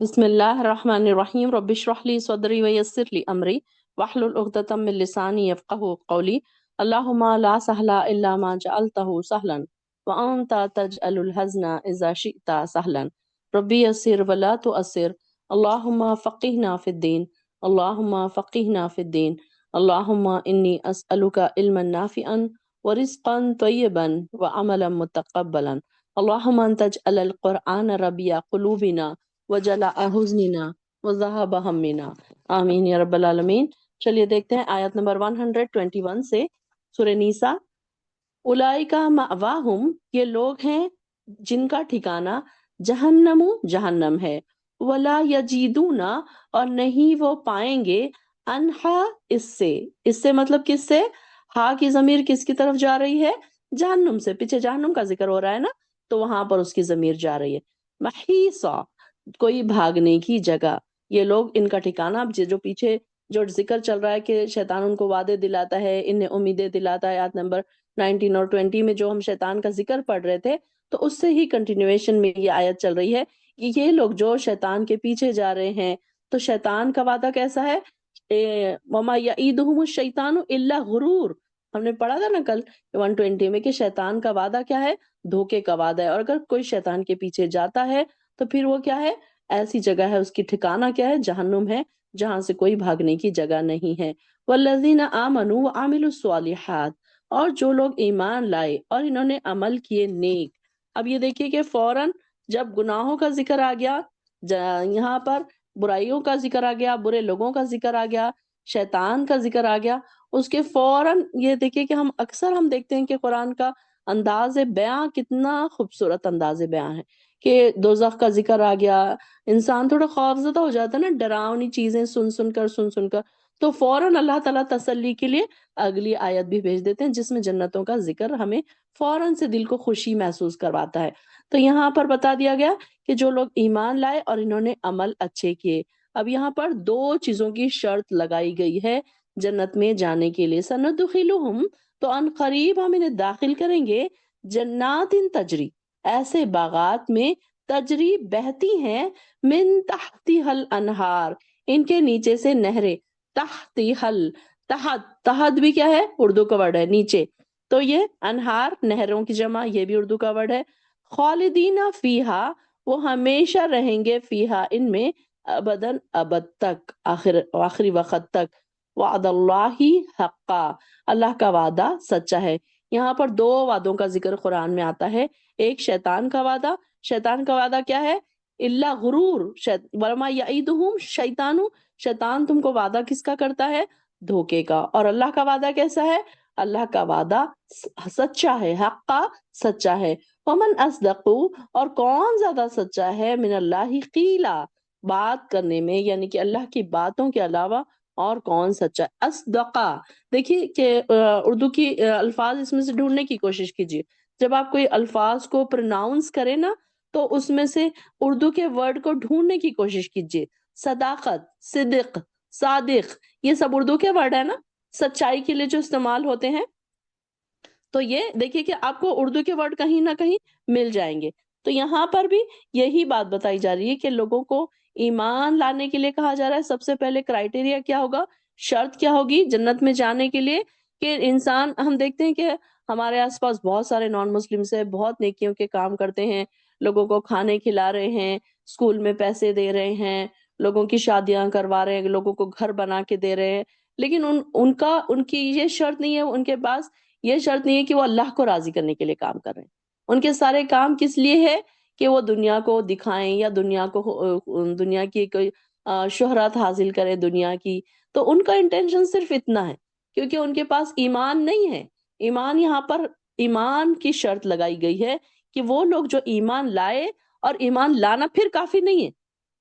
بسم الله الرحمن الرحيم رب اشرح لي صدري ويسر لي أمري واحلل عقدة من لساني يفقه قولي اللهم لا سهل إلا ما جعلته سهلا وأنت تجعل الحزن إذا شئت سهلا ربي يسر ولا تؤسر اللهم فقهنا في الدين اللهم فقهنا في الدين اللهم إني أسألك علما نافعا ورزقا طيبا وعملا متقبلا اللهم أن تجعل القرآن ربيع قلوبنا وجلاء حزننا وذهب همنا آمین یا رب العالمین۔ چلیے دیکھتے ہیں آیت نمبر 121 سے سورہ نیسا۔ اولئک مأواہم، یہ لوگ ہیں جن کا ٹھکانہ جہنم جہنم ہے، ولا یجیدون، اور نہیں وہ پائیں گے، انہا، اس سے مطلب کس سے؟ ہا کی ضمیر کس کی طرف جا رہی ہے؟ جہنم سے، پیچھے جہنم کا ذکر ہو رہا ہے نا، تو وہاں پر اس کی ضمیر جا رہی ہے۔ محیصا، کوئی بھاگنے کی جگہ۔ یہ لوگ، ان کا ٹھکانہ، اب جو پیچھے جو ذکر چل رہا ہے کہ شیطان ان کو وعدے دلاتا ہے، انہیں امیدیں دلاتا ہے، آیت نمبر 19 اور 20 میں جو ہم شیطان کا ذکر پڑھ رہے تھے، تو اس سے ہی کنٹینیویشن میں یہ آیت چل رہی ہے کہ یہ لوگ جو شیطان کے پیچھے جا رہے ہیں، تو شیطان کا وعدہ کیسا ہے؟ وَمَا يَعِيدُهُمُ الشَّيْطَانُ إِلَّا غُرُورٌ، ہم نے پڑھا تھا نا کل 120 میں کہ شیطان کا وعدہ کیا ہے؟ دھوکے کا وعدہ ہے، اور اگر کوئی شیطان کے پیچھے جاتا ہے تو پھر وہ کیا ہے؟ ایسی جگہ ہے، اس کی ٹھکانہ کیا ہے؟ جہنم ہے، جہاں سے کوئی بھاگنے کی جگہ نہیں ہے۔ وَالَّذِينَ آمَنُوا وَعَمِلُوا الصَّالِحَاتِ، اور جو لوگ ایمان لائے اور انہوں نے عمل کیے نیک۔ اب یہ دیکھیے کہ فوراً جب گناہوں کا ذکر آ گیا، یہاں پر برائیوں کا ذکر آ گیا، برے لوگوں کا ذکر آ گیا، شیطان کا ذکر آ گیا، اس کے فوراً یہ دیکھیے کہ ہم دیکھتے ہیں کہ قرآن کا انداز بیاں کتنا خوبصورت انداز بیاں ہے، کہ دوزخ کا ذکر آ گیا، انسان تھوڑا خوفزدہ ہو جاتا ہے نا، ڈراؤنی چیزیں سن کر، تو فوراً اللہ تعالیٰ تسلی کے لیے اگلی آیت بھی بھیج دیتے ہیں جس میں جنتوں کا ذکر ہمیں فوراً سے دل کو خوشی محسوس کرواتا ہے۔ تو یہاں پر بتا دیا گیا کہ جو لوگ ایمان لائے اور انہوں نے عمل اچھے کیے۔ اب یہاں پر دو چیزوں کی شرط لگائی گئی ہے جنت میں جانے کے لیے۔ سندخلہم، تو ان قریب ہم انہیں داخل کریں گے، جنات تجری، ایسے باغات میں، تجری بہتی ہیں، من تحتها الانہار، ان کے نیچے سے نہریں، تحتها، تحت بھی کیا ہے؟ اردو کا ورڈ ہے، نیچے، تو یہ انہار نہروں کی جمع، یہ بھی اردو کا ورڈ ہے۔ خالدین فیہا، وہ ہمیشہ رہیں گے، فیہا ان میں، ابداً ابد تک، آخری وقت تک۔ وعد اللہ حقا، اللہ کا وعدہ سچا ہے۔ یہاں پر دو وعدوں کا ذکر قرآن میں آتا ہے، ایک شیطان کا وعدہ۔ شیطان کا وعدہ کیا ہے؟ اللہ غرور، ورما یعیدہم شیطان، شیطان تم کو وعدہ کس کا کرتا ہے؟ دھوکے کا۔ اور اللہ کا وعدہ کیسا ہے؟ اللہ کا وعدہ سچا ہے، حقا، سچا ہے۔ ومن اصدق، اور کون زیادہ سچا ہے، من اللہ قیلا، بات کرنے میں، یعنی کہ اللہ کی باتوں کے علاوہ اور کون سچا ہے؟ اصدقا، دیکھیے کہ اردو کی الفاظ اس میں سے ڈھونڈنے کی کوشش کیجیے۔ جب آپ کوئی الفاظ کو پروناؤنس کریں نا، تو اس میں سے اردو کے ورڈ کو ڈھونڈنے کی کوشش کیجیے۔ صداقت، صدق، صادق، یہ سب اردو کے ورڈ ہے نا، سچائی کے لیے جو استعمال ہوتے ہیں۔ تو یہ دیکھیے کہ آپ کو اردو کے ورڈ کہیں نہ کہیں مل جائیں گے۔ تو یہاں پر بھی یہی بات بتائی جا رہی ہے کہ لوگوں کو ایمان لانے کے لیے کہا جا رہا ہے، سب سے پہلے کرائٹیریا کیا ہوگا، شرط کیا ہوگی جنت میں جانے کے لیے، کہ انسان، ہم دیکھتے ہیں کہ ہمارے آس پاس بہت سارے نان مسلم سے بہت نیکیوں کے کام کرتے ہیں، لوگوں کو کھانے کھلا رہے ہیں، اسکول میں پیسے دے رہے ہیں، لوگوں کی شادیاں کروا رہے ہیں، لوگوں کو گھر بنا کے دے رہے ہیں، لیکن ان کی یہ شرط نہیں ہے، ان کے پاس یہ شرط نہیں ہے کہ وہ اللہ کو راضی کرنے کے لیے کام کر رہے ہیں۔ ان کے سارے کام کس لیے ہے؟ کہ وہ دنیا کو دکھائیں، یا دنیا کی کوئی شہرت حاصل کرے دنیا کی۔ تو ان کا انٹینشن صرف اتنا ہے، کیونکہ ان کے پاس ایمان نہیں ہے۔ ایمان، یہاں پر ایمان کی شرط لگائی گئی ہے کہ وہ لوگ جو ایمان لائے، اور ایمان لانا پھر کافی نہیں ہے،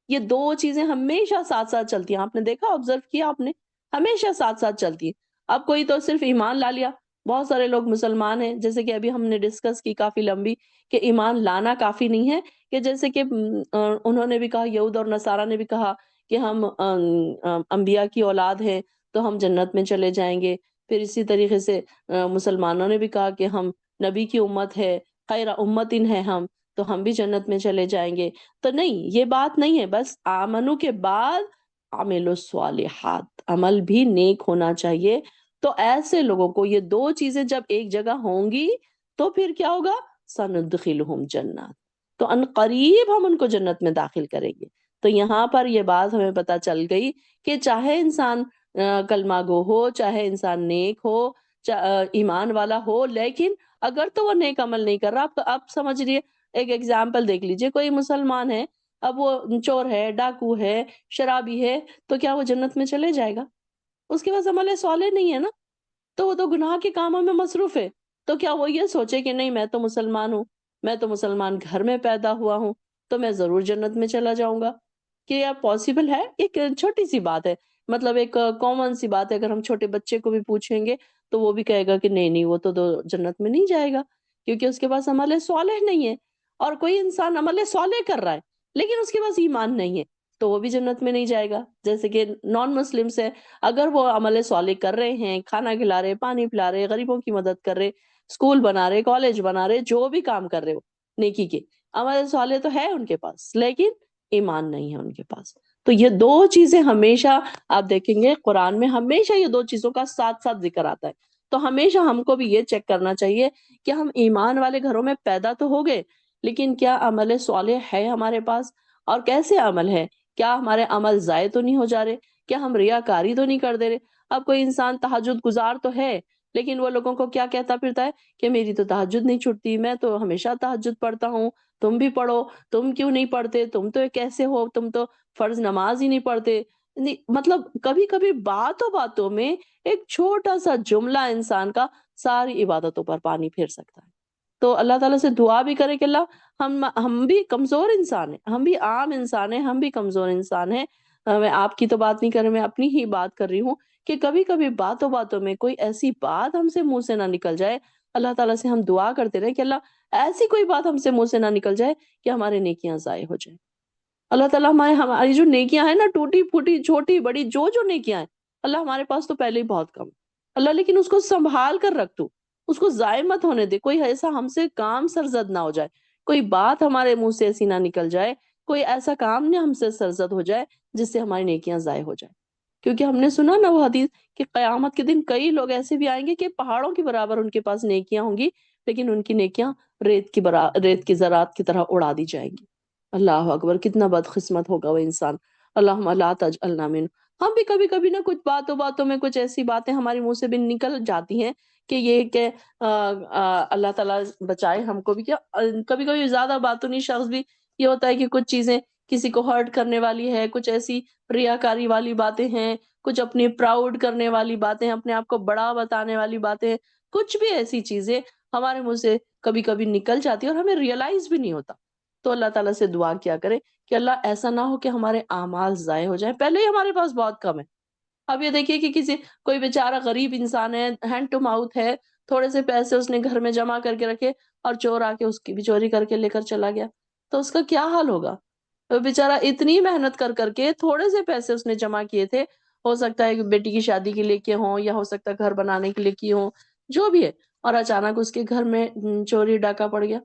یہ دو چیزیں ہمیشہ ساتھ ساتھ چلتی ہیں۔ آپ نے دیکھا، آبزرو کیا آپ نے، ہمیشہ ساتھ ساتھ چلتی ہیں۔ اب کوئی تو صرف ایمان لا لیا، بہت سارے لوگ مسلمان ہیں، جیسے کہ ابھی ہم نے ڈسکس کی کافی لمبی، کہ ایمان لانا کافی نہیں ہے، کہ جیسے کہ انہوں نے بھی کہا، یہود اور نصارہ نے بھی کہا کہ ہم انبیاء کی اولاد ہیں تو ہم جنت میں چلے جائیں گے۔ پھر اسی طریقے سے مسلمانوں نے بھی کہا کہ ہم نبی کی امت ہے، خیر امتن ہے ہم، تو ہم بھی جنت میں چلے جائیں گے. تو نہیں، یہ بات نہیں ہے. بس آمنو کے بعد عمل الصالحات، عمل بھی نیک ہونا چاہیے. تو ایسے لوگوں کو یہ دو چیزیں جب ایک جگہ ہوں گی تو پھر کیا ہوگا؟ سندخلہم جنات، تو ان قریب ہم ان کو جنت میں داخل کریں گے. تو یہاں پر یہ بات ہمیں پتہ چل گئی کہ چاہے انسان کلمہ گو ہو، چاہے انسان نیک ہو، ایمان والا ہو، لیکن اگر تو وہ نیک عمل نہیں کر رہا. آپ سمجھ لیے، ایک ایگزامپل دیکھ لیجئے، کوئی مسلمان ہے، اب وہ چور ہے، ڈاکو ہے، شرابی ہے، تو کیا وہ جنت میں چلے جائے گا؟ اس کے پاس عمل صالح نہیں ہے نا، تو وہ تو گناہ کے کاموں میں مصروف ہے. تو کیا وہ یہ سوچے کہ نہیں، میں تو مسلمان ہوں، میں تو مسلمان گھر میں پیدا ہوا ہوں، تو میں ضرور جنت میں چلا جاؤں گا؟ کیا پاسبل ہے؟ ایک چھوٹی سی بات ہے، مطلب ایک کامن سی بات ہے. اگر ہم چھوٹے بچے کو بھی پوچھیں گے تو وہ بھی کہے گا کہ نہیں نہیں، وہ تو جنت میں نہیں جائے گا، کیونکہ اس کے پاس عمل صالح نہیں ہے. اور کوئی انسان عمل صالح کر رہا ہے لیکن اس کے پاس ایمان نہیں ہے، تو وہ بھی جنت میں نہیں جائے گا. جیسے کہ نان مسلم سے، اگر وہ عمل صالح کر رہے ہیں، کھانا کھلا رہے، پانی پلا رہے، غریبوں کی مدد کر رہے، اسکول بنا رہے، کالج بنا رہے، جو بھی کام کر رہے ہو نیکی کے، عمل صالح تو ہے ان کے پاس لیکن ایمان نہیں ہے ان کے پاس. تو یہ دو چیزیں ہمیشہ آپ دیکھیں گے قرآن میں، ہمیشہ یہ دو چیزوں کا ساتھ ساتھ ذکر آتا ہے. تو ہمیشہ ہم کو بھی یہ چیک کرنا چاہیے کہ ہم ایمان والے گھروں میں پیدا تو ہو گئے، لیکن کیا عمل صالح ہے ہمارے پاس؟ اور کیسے عمل ہے؟ کیا ہمارے عمل ضائع تو نہیں ہو جا رہے؟ کیا ہم ریاکاری تو نہیں کر دے رہے؟ اب کوئی انسان تہجد گزار تو ہے لیکن وہ لوگوں کو کیا کہتا پھرتا ہے کہ میری تو تہجد نہیں چھٹتی، میں تو ہمیشہ تہجد پڑھتا ہوں، تم بھی پڑھو، تم کیوں نہیں پڑھتے، تم تو کیسے ہو، تم تو فرض نماز ہی نہیں پڑھتے. مطلب کبھی کبھی باتوں باتوں میں ایک چھوٹا سا جملہ انسان کا ساری عبادتوں پر پانی پھیر سکتا ہے. تو اللہ تعالیٰ سے دعا بھی کرے کہ اللہ، ہم بھی کمزور انسان ہیں، ہم بھی عام انسان ہیں، ہم بھی کمزور انسان ہیں. میں آپ کی تو بات نہیں کر رہی، میں اپنی ہی بات کر رہی ہوں کہ کبھی کبھی باتوں باتوں میں کوئی ایسی بات ہم سے منہ سے نہ نکل جائے. اللہ تعالیٰ سے ہم دعا کرتے رہے کہ اللہ ایسی کوئی بات ہم سے منہ سے نہ نکل جائے کہ ہمارے نیکیاں ضائع ہو جائیں. اللہ تعالیٰ ہماری جو نیکیاں ہیں نا، ٹوٹی پھوٹی چھوٹی بڑی جو نیکیاں ہیں، اللہ ہمارے پاس تو پہلے ہی بہت کم، اللہ لیکن اس کو سنبھال کر رکھ تو، اس کو ضائع مت ہونے دے. کوئی ایسا ہم سے کام سرزد نہ ہو جائے، کوئی بات ہمارے منہ سے ایسی نہ نکل جائے، کوئی ایسا کام نہ ہم سے سرزد ہو جائے جس سے ہماری نیکیاں ضائع ہو جائیں. کیونکہ ہم نے سنا نا وہ حدیث کہ قیامت کے دن کئی لوگ ایسے بھی آئیں گے کہ پہاڑوں کے برابر ان کے پاس نیکیاں ہوں گی، لیکن ان کی نیکیاں ریت کی ذرات کی طرح اڑا دی جائیں گی. اللہ اکبر، کتنا بدقسمت ہوگا وہ انسان. اللہم لا تجعلنا من. ہم بھی کبھی کبھی نا کچھ باتوں باتوں میں کچھ ایسی باتیں ہمارے منہ سے بھی نکل جاتی ہیں کہ یہ کہ اللہ تعالیٰ بچائے ہم کو بھی. کیا کبھی کبھی زیادہ باتونی شخص بھی یہ ہوتا ہے کہ کچھ چیزیں کسی کو ہرٹ کرنے والی ہے، کچھ ایسی ریاکاری والی باتیں ہیں، کچھ اپنی پراؤڈ کرنے والی باتیں، اپنے آپ کو بڑا بتانے والی باتیں، کچھ بھی ایسی چیزیں ہمارے منہ سے کبھی کبھی نکل جاتی ہے اور ہمیں ریئلائز بھی نہیں ہوتا. تو اللہ تعالیٰ سے دعا کیا کرے کہ اللہ ایسا نہ ہو کہ ہمارے اعمال ضائع ہو جائیں، پہلے ہی ہمارے پاس بہت کم ہے. اب یہ دیکھیے کہ کوئی بیچارہ غریب انسان ہے، ہینڈ ٹو ماؤتھ ہے، تھوڑے سے پیسے اس نے گھر میں جمع کر کے رکھے اور چور آ کے اس کی بھی چوری کر کے لے کر چلا گیا، تو اس کا کیا حال ہوگا؟ وہ بیچارہ اتنی محنت کر کر کے تھوڑے سے پیسے اس نے جمع کیے تھے، ہو سکتا ہے کہ بیٹی کی شادی کے لیے کیے ہوں یا ہو سکتا ہے گھر بنانے کے لیے کیے ہوں، جو بھی ہے، اور اچانک اس کے گھر میں چوری ڈاکہ پڑ گیا.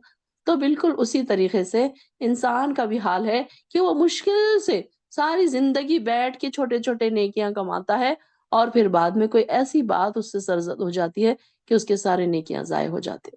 تو بالکل اسی طریقے سے انسان کا بھی حال ہے کہ وہ مشکل سے ساری زندگی بیٹھ کے چھوٹے چھوٹے نیکیاں کماتا ہے اور پھر بعد میں کوئی ایسی بات اس سے سرزد ہو جاتی ہے کہ اس کے سارے نیکیاں ضائع ہو جاتے.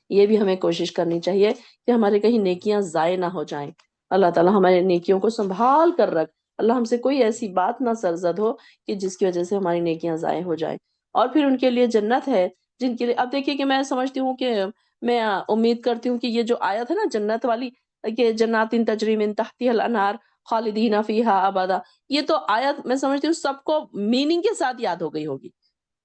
یہ بھی ہمیں کوشش کرنی چاہیے کہ ہمارے کہیں نیکیاں ضائع نہ ہو جائیں. اللہ تعالیٰ ہمارے نیکیوں کو سنبھال کر رکھ. اللہ ہم سے کوئی ایسی بات نہ سرزد ہو کہ جس کی وجہ سے ہماری نیکیاں ضائع ہو جائیں. اور پھر ان کے لیے جنت ہے جن کے لیے، اب دیکھیے کہ میں سمجھتی ہوں کہ میں امید کرتی ہوں کہ یہ جو آیت ہے نا جنت والی، کہ جنات تجری من تحتها الانہار خالدین فیہا ابدا، یہ تو آیت میں سمجھتی ہوں سب کو میننگ کے ساتھ یاد ہو گئی ہوگی.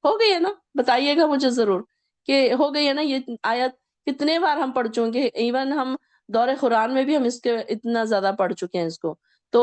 ہو گئی ہے نا؟ بتائیے گا مجھے ضرور کہ ہو گئی ہے نا یہ آیت. کتنے بار ہم پڑھ چکے ہیں، ایون ہم دور قرآن میں بھی ہم اس کے اتنا زیادہ پڑھ چکے ہیں اس کو. تو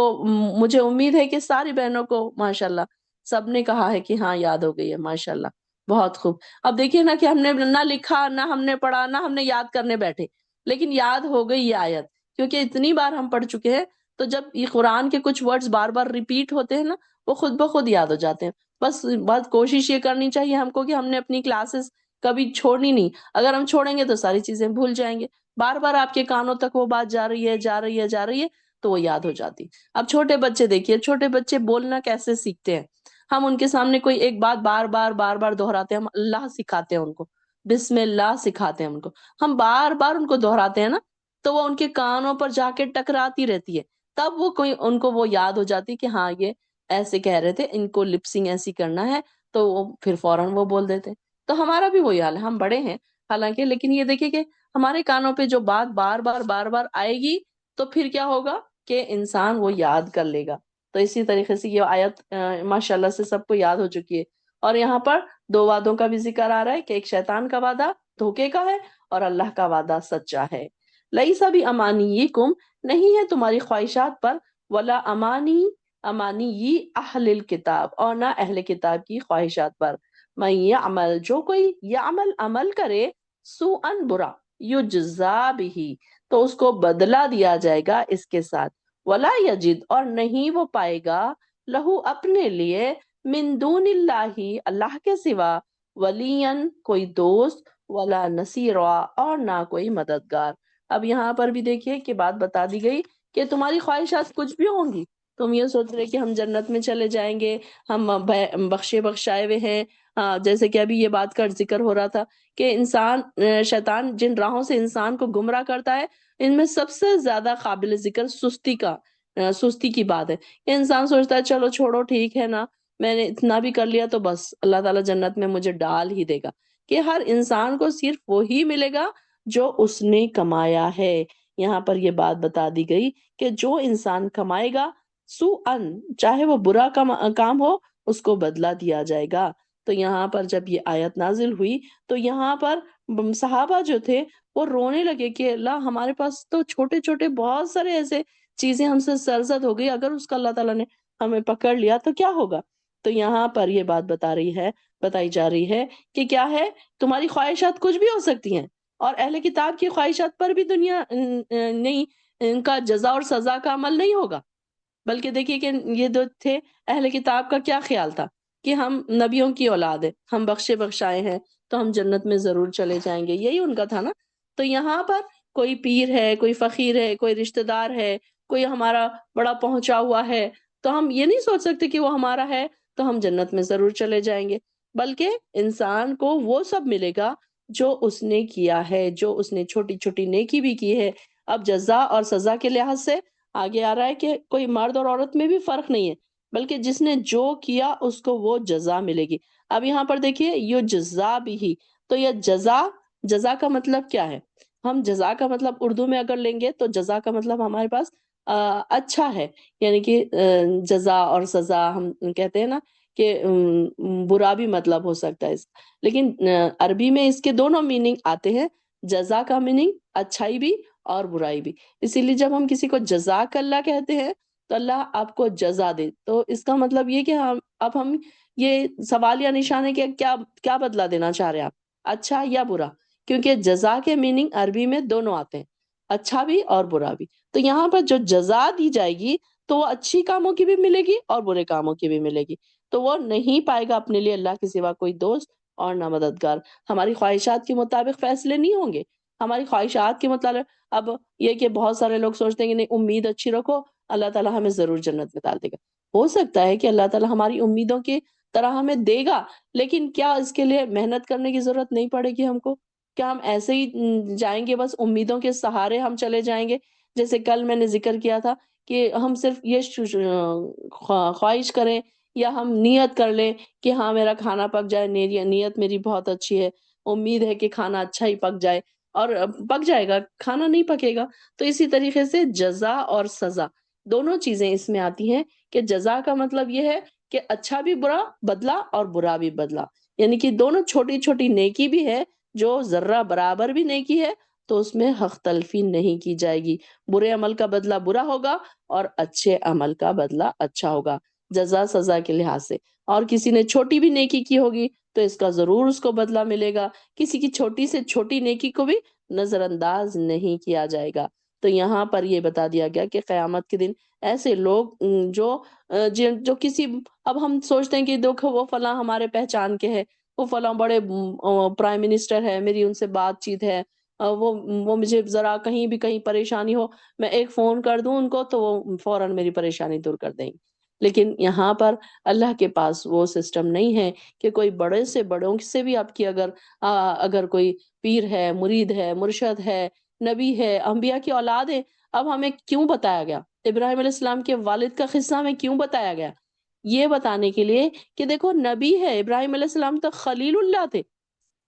مجھے امید ہے کہ ساری بہنوں کو ماشاءاللہ سب نے کہا ہے کہ ہاں یاد ہو گئی ہے، ماشاءاللہ بہت خوب. اب دیکھیے نا کہ ہم نے نہ لکھا، نہ ہم نے پڑھا، نہ ہم نے یاد کرنے بیٹھے، لیکن یاد ہو گئی یہ آیت کیونکہ اتنی بار ہم پڑھ چکے ہیں. تو جب یہ قرآن کے کچھ ورڈز بار بار ریپیٹ ہوتے ہیں نا، وہ خود بخود یاد ہو جاتے ہیں. بس کوشش یہ کرنی چاہیے ہم کو کہ ہم نے اپنی کلاسز کبھی چھوڑنی نہیں. اگر ہم چھوڑیں گے تو ساری چیزیں بھول جائیں گے. بار بار آپ کے کانوں تک وہ بات جا رہی ہے جا رہی ہے جا رہی ہے تو وہ یاد ہو جاتی۔ اب چھوٹے بچے دیکھیے، چھوٹے بچے بولنا کیسے سیکھتے ہیں؟ ہم ان کے سامنے کوئی ایک بات بار بار بار بار دہراتے ہیں، ہم اللہ سکھاتے ہیں ان کو، بسم اللہ سکھاتے ہیں ان کو، ہم بار بار ان کو دہراتے ہیں نا، تو وہ ان کے کانوں پر جا کے ٹکراتی رہتی ہے، تب وہ کوئی ان کو وہ یاد ہو جاتی کہ ہاں یہ ایسے کہہ رہے تھے، ان کو لپسنگ ایسی کرنا ہے، تو وہ پھر فوراً وہ بول دیتے۔ تو ہمارا بھی وہی حال ہے، ہم بڑے ہیں حالانکہ، لیکن یہ دیکھیں کہ ہمارے کانوں پہ جو بات بار بار بار بار آئے گی تو پھر کیا ہوگا کہ انسان وہ یاد کر لے گا۔ تو اسی طریقے سے یہ آیت ماشاء اللہ سے سب کو یاد ہو چکی ہے۔ اور یہاں پر دو وعدوں کا بھی ذکر آ رہا ہے کہ ایک شیطان کا وعدہ دھوکے کا ہے اور اللہ کا وعدہ سچا ہے۔ لئیسا بھی امانیکم، نہیں ہے تمہاری خواہشات پر، ولا امانی اہل الکتاب، اور نہ اہل کتاب کی خواہشات پر، من یعمل، جو کوئی یعمل عمل کرے، سوءن برا، یجزا بھی، تو اس کو بدلہ دیا جائے گا اس کے ساتھ، ولا یجد، اور نہیں وہ پائے گا، لہو اپنے لیے، من دون اللہ، اللہ کے سوا، ولین، کوئی دوست، ولا نصیرا، اور نہ کوئی مددگار۔ اب یہاں پر بھی دیکھیے کہ بات بتا دی گئی کہ تمہاری خواہشات کچھ بھی ہوں گی، تم یہ سوچ رہے کہ ہم جنت میں چلے جائیں گے، ہم بخشے بخشائے ہوئے ہیں، جیسے کہ ابھی یہ بات کا ذکر ہو رہا تھا کہ انسان شیطان جن راہوں سے انسان کو گمراہ کرتا ہے، ان میں سب سے زیادہ قابل ذکر سستی کی بات ہے کہ انسان سوچتا ہے چلو چھوڑو ٹھیک ہے نا، میں نے اتنا بھی کر لیا تو بس اللہ تعالیٰ جنت میں مجھے ڈال ہی دے گا، کہ ہر انسان کو صرف وہی ملے گا جو اس نے کمایا ہے۔ یہاں پر یہ بات بتا دی گئی کہ جو انسان کمائے گا سو ان، چاہے وہ برا کام ہو، اس کو بدلہ دیا جائے گا۔ تو یہاں پر جب یہ آیت نازل ہوئی تو یہاں پر صحابہ جو تھے وہ رونے لگے کہ اللہ، ہمارے پاس تو چھوٹے چھوٹے بہت سارے ایسے چیزیں ہم سے سرزد ہو گئی، اگر اس کا اللہ تعالیٰ نے ہمیں پکڑ لیا تو کیا ہوگا؟ تو یہاں پر یہ بات بتائی جا رہی ہے کہ کیا ہے، تمہاری خواہشات کچھ بھی ہو سکتی ہیں، اور اہل کتاب کی خواہشات پر بھی دنیا نہیں، ان کا جزا اور سزا کا عمل نہیں ہوگا، بلکہ دیکھیے کہ یہ جو تھے اہل کتاب کا کیا خیال تھا کہ ہم نبیوں کی اولاد ہیں، ہم بخشے بخشائے ہیں تو ہم جنت میں ضرور چلے جائیں گے، یہی ان کا تھا نا۔ تو یہاں پر کوئی پیر ہے، کوئی فقیر ہے، کوئی رشتہ دار ہے، کوئی ہمارا بڑا پہنچا ہوا ہے، تو ہم یہ نہیں سوچ سکتے کہ وہ ہمارا ہے تو ہم جنت میں ضرور چلے جائیں گے، بلکہ انسان کو وہ سب ملے گا جو اس نے کیا ہے، جو اس نے چھوٹی چھوٹی نیکی بھی کی ہے۔ اب جزا اور سزا کے لحاظ سے آگے آ رہا ہے کہ کوئی مرد اور عورت میں بھی فرق نہیں ہے، بلکہ جس نے جو کیا اس کو وہ جزا ملے گی۔ اب یہاں پر دیکھیے یہ جزا بھی، تو یہ جزا کا مطلب کیا ہے؟ ہم جزا کا مطلب اردو میں اگر لیں گے تو جزا کا مطلب ہمارے پاس اچھا ہے، یعنی کہ جزا اور سزا ہم کہتے ہیں نا کہ برا بھی مطلب ہو سکتا ہے لیکن عربی میں اس کے دونوں میننگ آتے ہیں، جزا کا میننگ اچھائی بھی اور برائی بھی، اسی لیے جب ہم کسی کو جزاک اللہ کہتے ہیں تو اللہ آپ کو جزا دے، تو اس کا مطلب یہ کہ ہم یہ سوالیہ نشان ہے کہ کیا بدلہ دینا چاہ رہے ہیں آپ، اچھا یا برا؟ کیونکہ جزا کے میننگ عربی میں دونوں آتے ہیں، اچھا بھی اور برا بھی۔ تو یہاں پر جو جزا دی جائے گی تو وہ اچھی کاموں کی بھی ملے گی اور برے کاموں کی بھی ملے گی، تو وہ نہیں پائے گا اپنے لیے اللہ کے سوا کوئی دوست اور نہ مددگار۔ ہماری خواہشات کے مطابق فیصلے نہیں ہوں گے، ہماری خواہشات کے مطابق، اب یہ کہ بہت سارے لوگ سوچتے ہیں کہ نہیں، امید اچھی رکھو، اللہ تعالیٰ ہمیں ضرور جنت میں ڈال دے گا۔ ہو سکتا ہے کہ اللہ تعالیٰ ہماری امیدوں کی طرح ہمیں دے گا، لیکن کیا اس کے لیے محنت کرنے کی ضرورت نہیں پڑے گی ہم کو؟ کیا ہم ایسے ہی جائیں گے بس امیدوں کے سہارے ہم چلے جائیں گے؟ جیسے کل میں نے ذکر کیا تھا کہ ہم صرف یہ خواہش کریں یا ہم نیت کر لیں کہ ہاں میرا کھانا پک جائے، نیت میری بہت اچھی ہے، امید ہے کہ کھانا اچھا ہی پک جائے، اور پک جائے گا، کھانا نہیں پکے گا۔ تو اسی طریقے سے جزا اور سزا دونوں چیزیں اس میں آتی ہیں کہ جزا کا مطلب یہ ہے کہ اچھا بھی برا بدلہ اور برا بھی بدلہ، یعنی کہ دونوں چھوٹی چھوٹی نیکی بھی ہے، جو ذرہ برابر بھی نیکی ہے تو اس میں حق تلفی نہیں کی جائے گی، برے عمل کا بدلہ برا ہوگا اور اچھے عمل کا بدلہ اچھا ہوگا جزا سزا کے لحاظ سے۔ اور کسی نے چھوٹی بھی نیکی کی ہوگی تو اس کا ضرور اس کو بدلہ ملے گا، کسی کی چھوٹی سے چھوٹی نیکی کو بھی نظر انداز نہیں کیا جائے گا۔ تو یہاں پر یہ بتا دیا گیا کہ قیامت کے دن ایسے لوگ جو کسی، اب ہم سوچتے ہیں کہ دیکھو وہ فلاں ہمارے پہچان کے ہے، وہ فلاں بڑے پرائم منسٹر ہے، میری ان سے بات چیت ہے، وہ مجھے ذرا کہیں بھی کہیں پریشانی ہو، میں ایک فون کر دوں ان کو تو وہ فوراً میری پریشانی دور کر دیں گے۔ لیکن یہاں پر اللہ کے پاس وہ سسٹم نہیں ہے کہ کوئی بڑے سے بڑوں سے بھی آپ کی اگر کوئی پیر ہے، مرید ہے، مرشد ہے، نبی ہے، انبیاء کی اولاد ہے، اب ہمیں کیوں بتایا گیا؟ ابراہیم علیہ السلام کے والد کا قصہ ہمیں کیوں بتایا گیا؟ یہ بتانے کے لیے کہ دیکھو نبی ہے، ابراہیم علیہ السلام تو خلیل اللہ تھے،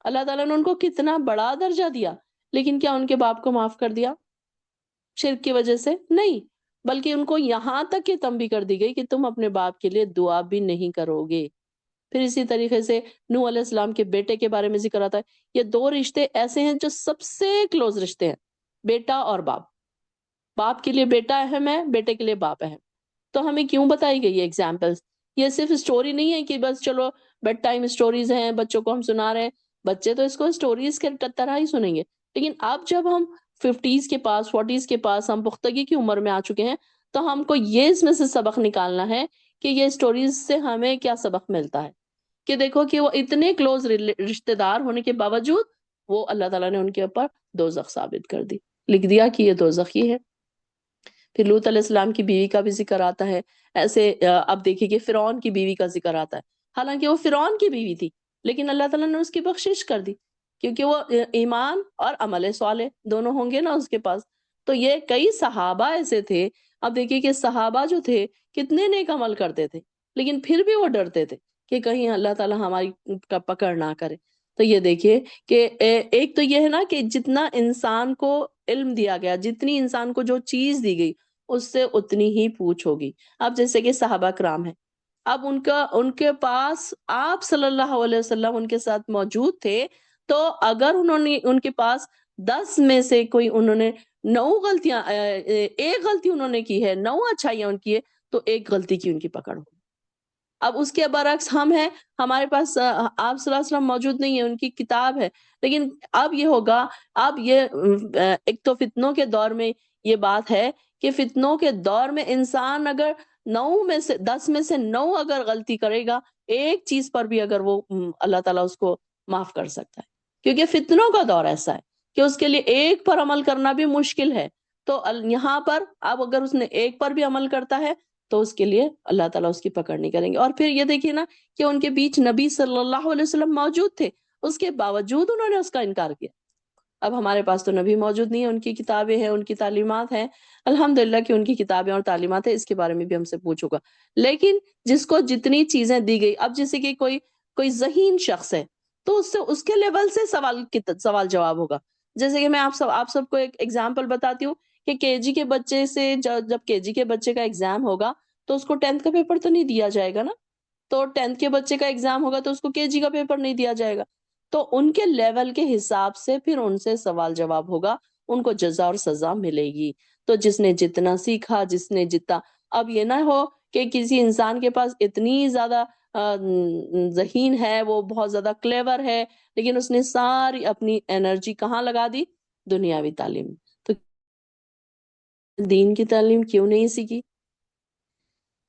اللہ تعالیٰ نے ان کو کتنا بڑا درجہ دیا، لیکن کیا ان کے باپ کو معاف کر دیا شرک کی وجہ سے؟ نہیں، بلکہ ان کو یہاں تک یہ تنبیہ کر دی گئی کہ تم اپنے باپ کے لیے دعا بھی نہیں کرو گے۔ پھر اسی طریقے سے نوح علیہ السلام کے بیٹے کے بارے میں ذکر آتا ہے۔ یہ دو رشتے ایسے ہیں جو سب سے کلوز رشتے ہیں، بیٹا اور باپ۔ باپ کے لیے بیٹا اہم ہے، بیٹے کے لیے باپ اہم۔ تو ہمیں کیوں بتائی گئی یہ ایگزامپلس؟ یہ صرف اسٹوری نہیں ہے کہ بس چلو بیڈ ٹائم اسٹوریز ہیں، بچوں کو ہم سنا رہے ہیں، بچے تو اس کو اسٹوریز کے طرح ہی سنیں گے، لیکن اب جب ہم 50s کے پاس، 40s کے پاس، ہم پختگی کی عمر میں آ چکے ہیں، تو ہم کو یہ اس میں سے سبق نکالنا ہے کہ یہ اسٹوریز سے ہمیں کیا سبق ملتا ہے، کہ دیکھو کہ وہ اتنے کلوز رشتہ دار ہونے کے باوجود وہ اللہ تعالیٰ نے ان کے اوپر دوزخ ثابت کر دی، لکھ دیا کہ یہ دوزخ ہی ہے۔ پھر لوط علیہ السلام کی بیوی کا بھی ذکر آتا ہے، ایسے اب دیکھیے کہ فرعون کی بیوی کا ذکر آتا ہے، حالانکہ وہ فرعون کی بیوی تھی، لیکن اللہ تعالیٰ نے اس کی بخشش کر دی، کیونکہ وہ ایمان اور عمل صالح دونوں ہوں گے نا اس کے پاس۔ تو یہ کئی صحابہ ایسے تھے، اب دیکھیے کہ صحابہ جو تھے کتنے نیک عمل کرتے تھے، لیکن پھر بھی وہ ڈرتے تھے کہ کہیں اللہ تعالیٰ ہماری کا پکڑ نہ کرے۔ تو یہ دیکھیے کہ ایک تو یہ ہے نا کہ جتنا انسان کو علم دیا گیا، جتنی انسان کو جو چیز دی گئی، اس سے اتنی ہی پوچھ ہوگی۔ اب جیسے کہ صحابہ کرام ہیں، اب ان کے پاس آپ صلی اللہ علیہ وسلم ان کے ساتھ موجود تھے، تو اگر انہوں نے ان کے پاس 10 میں سے کوئی انہوں نے 9 غلطیاں، ایک غلطی انہوں نے کی ہے، 9 اچھائیاں ان کی ہے، تو ایک غلطی کی ان کی پکڑ ہو۔ اب اس کے برعکس ہم ہیں، ہمارے پاس آپ صلی اللہ علیہ وسلم موجود نہیں ہے، ان کی کتاب ہے، لیکن اب یہ ہوگا، اب یہ ایک تو فتنوں کے دور میں یہ بات ہے کہ فتنوں کے دور میں انسان اگر 9 میں سے 10 میں سے 9 اگر غلطی کرے گا، ایک چیز پر بھی اگر وہ اللہ تعالیٰ اس کو معاف کر سکتا ہے، کیونکہ فتنوں کا دور ایسا ہے کہ اس کے لیے ایک پر عمل کرنا بھی مشکل ہے۔ تو یہاں پر اب اگر اس نے ایک پر بھی عمل کرتا ہے تو اس کے لیے اللہ تعالیٰ اس کی پکڑ نہیں کریں گے۔ اور پھر یہ دیکھیے نا کہ ان کے بیچ نبی صلی اللہ علیہ وسلم موجود تھے، اس کے باوجود انہوں نے اس کا انکار کیا۔ اب ہمارے پاس تو نبی موجود نہیں ہے، ان کی کتابیں ہیں، ان کی تعلیمات ہیں، الحمدللہ کہ ان کی کتابیں اور تعلیمات ہیں، اس کے بارے میں بھی ہم سے پوچھو گا۔ لیکن جس کو جتنی چیزیں دی گئی، اب جیسے کہ کوئی ذہین شخص ہے تو اس سے اس کے لیول سے سوال جواب ہوگا۔ جیسے کہ میں آپ سب کو ایک ایگزامپل بتاتی ہوں کہ کے جی کے بچے سے جب کے جی کے بچے کا ایگزام ہوگا تو اس کو 10th کا پیپر تو نہیں دیا جائے گا نا، تو 10th کے بچے کا ایگزام ہوگا تو اس کو کے جی کا پیپر نہیں دیا جائے گا، تو ان کے لیول کے حساب سے پھر ان سے سوال جواب ہوگا، ان کو جزا اور سزا ملے گی۔ تو جس نے جتنا سیکھا، جس نے جتنا، اب یہ نہ ہو کہ کسی انسان کے پاس اتنی زیادہ ذہین ہے، وہ بہت زیادہ کلیور ہے، لیکن اس نے ساری اپنی انرجی کہاں لگا دی؟ دنیاوی تعلیم۔ تو دین کی تعلیم کیوں نہیں سیکھی؟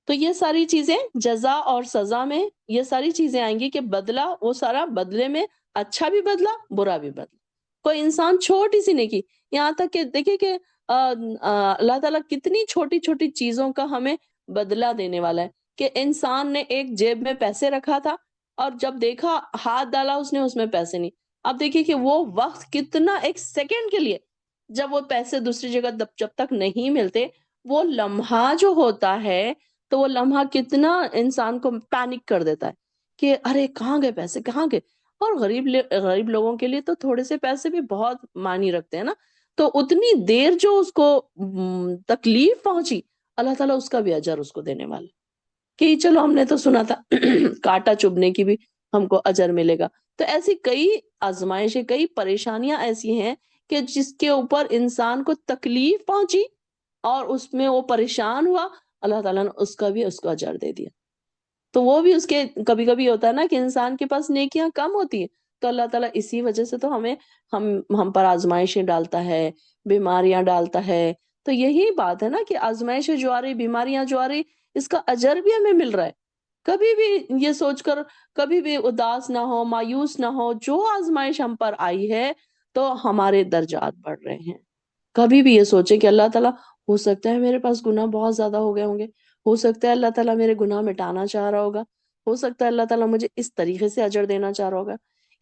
تو یہ ساری چیزیں جزا اور سزا میں یہ ساری چیزیں آئیں گی کہ بدلہ، وہ سارا بدلے میں اچھا بھی بدلا، برا بھی بدلا۔ کوئی انسان چھوٹی سی نیکی، یہاں تک کہ دیکھیں کہ اللہ تعالیٰ کتنی چھوٹی چھوٹی چیزوں کا ہمیں بدلہ دینے والا ہے، کہ انسان نے ایک جیب میں پیسے رکھا تھا اور جب دیکھا ہاتھ ڈالا اس میں پیسے نہیں۔ اب دیکھیے کہ وہ وقت کتنا، ایک سیکنڈ کے لیے جب وہ پیسے دوسری جگہ جب تک نہیں ملتے، وہ لمحہ جو ہوتا ہے، تو وہ لمحہ کتنا انسان کو پینک کر دیتا ہے کہ ارے کہاں گئے پیسے، کہاں گئے؟ اور غریب لوگوں کے لیے تو تھوڑے سے پیسے بھی بہت معنی رکھتے ہیں نا، تو اتنی دیر جو اس کو تکلیف پہنچی، اللہ تعالیٰ اس کا بھی اجر اس کو دینے والا ہے کہ چلو ہم نے تو سنا تھا کانٹا چبھنے کی بھی ہم کو اجر ملے گا۔ تو ایسی کئی آزمائشیں، کئی پریشانیاں ایسی ہیں کہ جس کے اوپر انسان کو تکلیف پہنچی اور اس میں وہ پریشان ہوا، اللہ تعالیٰ نے اس کا بھی اس کو اجر دے دیا۔ تو وہ بھی اس کے کبھی کبھی ہوتا ہے نا کہ انسان کے پاس نیکیاں کم ہوتی ہیں، تو اللہ تعالیٰ اسی وجہ سے تو ہم پر آزمائشیں ڈالتا ہے، بیماریاں ڈالتا ہے۔ تو یہی بات ہے نا کہ آزمائشیں جو آ رہی، بیماریاں جو آ رہی، اس کا اجر بھی ہمیں مل رہا ہے۔ کبھی بھی یہ سوچ کر کبھی بھی اداس نہ ہو، مایوس نہ ہو، جو آزمائش ہم پر آئی ہے تو ہمارے درجات بڑھ رہے ہیں۔ کبھی بھی یہ سوچے کہ اللہ تعالیٰ ہو سکتا ہے میرے پاس گناہ بہت زیادہ ہو گئے ہوں گے، ہو سکتا ہے اللہ تعالیٰ میرے گناہ مٹانا چاہ رہا ہوگا، ہو سکتا ہے اللہ تعالیٰ مجھے اس طریقے سے اجر دینا چاہ رہا ہوگا۔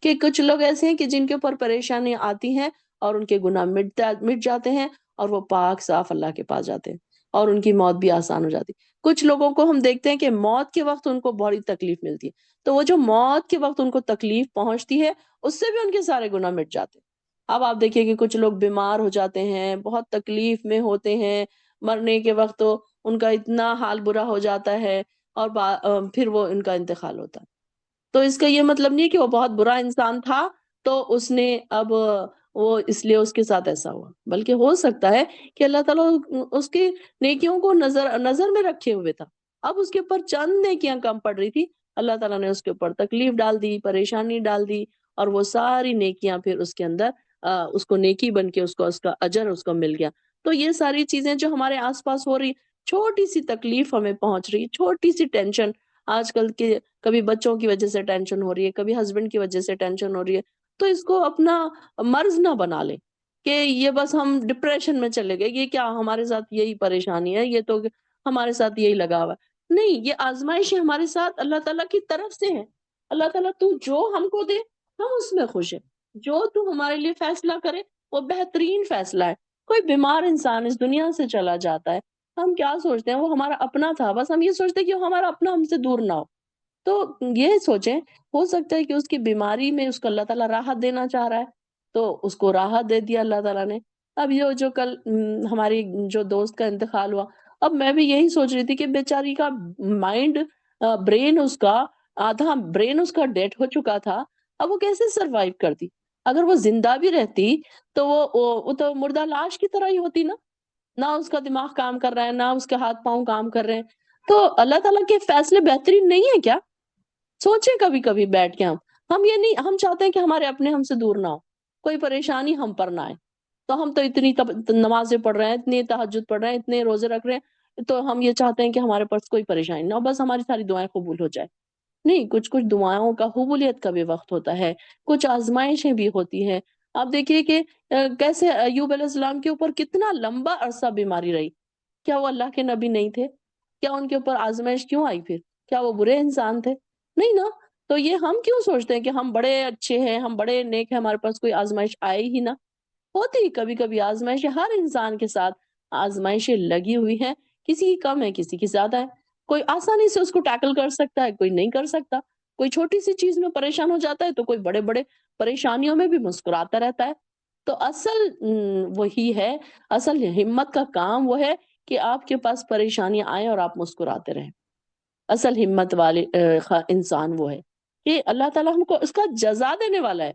کہ کچھ لوگ ایسے ہیں کہ جن کے اوپر پریشانی آتی ہیں اور ان کے گناہ مٹ جاتے ہیں اور وہ پاک صاف اللہ کے پاس جاتے ہیں اور ان کی موت بھی آسان ہو جاتی ہے۔ کچھ لوگوں کو ہم دیکھتے ہیں کہ موت کے وقت ان کو بڑی تکلیف ملتی ہے، تو وہ جو موت کے وقت ان کو تکلیف پہنچتی ہے اس سے بھی ان کے سارے گناہ مٹ جاتے ہیں۔ اب آپ دیکھیے کہ کچھ لوگ بیمار ہو جاتے ہیں، بہت تکلیف میں ہوتے ہیں، مرنے کے وقت تو ان کا اتنا حال برا ہو جاتا ہے اور پھر وہ ان کا انتقال ہوتا ہے۔ تو اس کا یہ مطلب نہیں ہے کہ وہ بہت برا انسان تھا تو اس نے اب وہ اس لیے اس کے ساتھ ایسا ہوا، بلکہ ہو سکتا ہے کہ اللہ تعالیٰ اس کی نیکیوں کو نظر میں رکھے ہوئے تھا۔ اب اس کے اوپر چند نیکیاں کم پڑ رہی تھی، اللہ تعالیٰ نے اس کے اوپر تکلیف ڈال دی، پریشانی ڈال دی، اور وہ ساری نیکیاں پھر اس کے اندر اس کو نیکی بن کے اس کا اجر اس کو مل گیا۔ تو یہ ساری چیزیں جو ہمارے آس پاس ہو رہی، چھوٹی سی تکلیف ہمیں پہنچ رہی، چھوٹی سی ٹینشن آج کل کے، کبھی بچوں کی وجہ سے ٹینشن ہو رہی ہے، کبھی ہسبینڈ کی وجہ سے ٹینشن ہو رہی ہے، تو اس کو اپنا مرض نہ بنا لیں کہ یہ بس ہم ڈپریشن میں چلے گئے، یہ کیا ہمارے ساتھ یہی پریشانی ہے، یہ تو ہمارے ساتھ یہی لگا ہوا ہے۔ نہیں، یہ آزمائشیں ہمارے ساتھ اللہ تعالیٰ کی طرف سے ہیں۔ اللہ تعالیٰ تو جو ہم کو دے ہم اس میں خوش ہیں، جو تو ہمارے لیے فیصلہ کرے وہ بہترین فیصلہ ہے۔ کوئی بیمار انسان اس دنیا سے چلا جاتا ہے، ہم کیا سوچتے ہیں وہ ہمارا اپنا تھا، بس ہم یہ سوچتے ہیں کہ وہ ہمارا اپنا ہم سے دور نہ ہو۔ تو یہ سوچیں، ہو سکتا ہے کہ اس کی بیماری میں اس کو اللہ تعالیٰ راحت دینا چاہ رہا ہے، تو اس کو راحت دے دیا اللہ تعالیٰ نے۔ اب یہ جو کل ہماری جو دوست کا انتقال ہوا، اب میں بھی یہی سوچ رہی تھی کہ بیچاری کا مائنڈ، برین اس کا آدھا برین اس کا ڈیڈ ہو چکا تھا، اب وہ کیسے سروائیو کرتی؟ اگر وہ زندہ بھی رہتی تو وہ تو مردہ لاش کی طرح ہی ہوتی نا، نہ اس کا دماغ کام کر رہا ہے، نہ اس کے ہاتھ پاؤں کام کر رہے ہیں۔ تو اللہ تعالیٰ کے فیصلے بہترین نہیں ہے کیا؟ سوچیں کبھی کبھی بیٹھ کے ہم یہ نہیں، ہم چاہتے ہیں کہ ہمارے اپنے ہم سے دور نہ ہو، کوئی پریشانی ہم پر نہ آئے، تو ہم تو اتنی نمازیں پڑھ رہے ہیں، اتنی تہجد پڑھ رہے ہیں، اتنے روزے رکھ رہے ہیں، تو ہم یہ چاہتے ہیں کہ ہمارے پاس کوئی پریشانی نہ ہو، بس ہماری ساری دعائیں قبول ہو جائے۔ نہیں، کچھ دعاؤں کا قبولیت کا بھی وقت ہوتا ہے، کچھ آزمائشیں بھی ہوتی ہیں۔ آپ دیکھیے کہ کیسے ایوب علیہ السلام کے اوپر کتنا لمبا عرصہ بیماری رہی، کیا وہ اللہ کے نبی نہیں تھے؟ کیا ان کے اوپر آزمائش کیوں آئی پھر؟ کیا وہ برے انسان تھے؟ نہیں نا۔ تو یہ ہم کیوں سوچتے ہیں کہ ہم بڑے اچھے ہیں، ہم بڑے نیک ہیں، ہمارے پاس کوئی آزمائش آئے ہی نہ؟ ہوتی کبھی کبھی آزمائشیں، ہر انسان کے ساتھ آزمائشیں لگی ہوئی ہیں، کسی کی کم ہے، کسی کی زیادہ ہے، کوئی آسانی سے اس کو ٹیکل کر سکتا ہے، کوئی نہیں کر سکتا، کوئی چھوٹی سی چیز میں پریشان ہو جاتا ہے تو کوئی بڑے بڑے پریشانیوں میں بھی مسکراتا رہتا ہے۔ تو اصل وہی ہے، اصل ہمت کا کام وہ ہے کہ آپ کے پاس پریشانیاں آئیں اور آپ مسکراتے رہیں۔ اصل ہمت والے انسان وہ ہے کہ اللہ تعالیٰ ہم کو اس کا جزا دینے والا ہے،